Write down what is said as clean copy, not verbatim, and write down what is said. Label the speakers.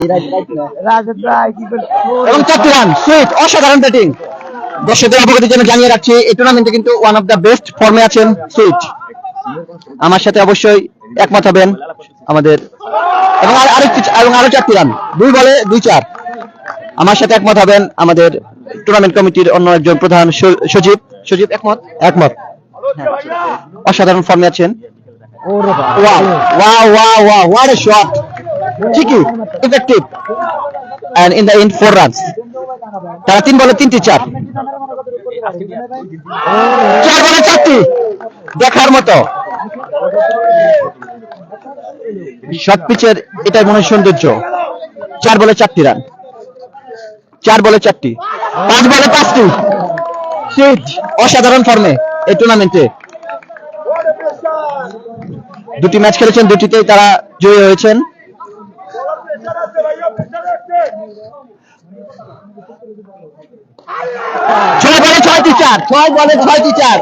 Speaker 1: এবং 4টি run, sweet, অসাধারণ ব্যাটিং। দর্শকদের অবগতির জন্য জানিয়ে রাখছি এই টুর্নামেন্টে কিন্তু ওয়ান অফ দ্য বেস্ট ফর্মে আছেন সুইট। আমার সাথে অবশ্যই একমত হবেন আমাদের। এবং আরো 4টি রান, 2 বলে 2-4। আমার সাথে একমত হবেন আমাদের টুর্নামেন্ট কমিটির অন্য একজন প্রধান সচিব। সচিব একমত? একমত। অসাধারণ ফর্মে আছেন। Wow wow wow wow, what a shot! ঠিকই, effective. And in the end 4 runs. তারা 3 বলে 3টি 4। 4 বলে 4টি, দেখার মতো। শর্ট পিচের এটাই মনে হয় সৌন্দর্য। 4 বলে 4টি রান, 4 বলে 4টি, 5 বলে 5টি। সুইট অসাধারণ ফর্মে এই টুর্নামেন্টে। 2টি ম্যাচ খেলেছেন, 2টিতেই তারা জয়ী হয়েছেন। ছয় বলে 6টি 4, 6 বলে 6টি 4।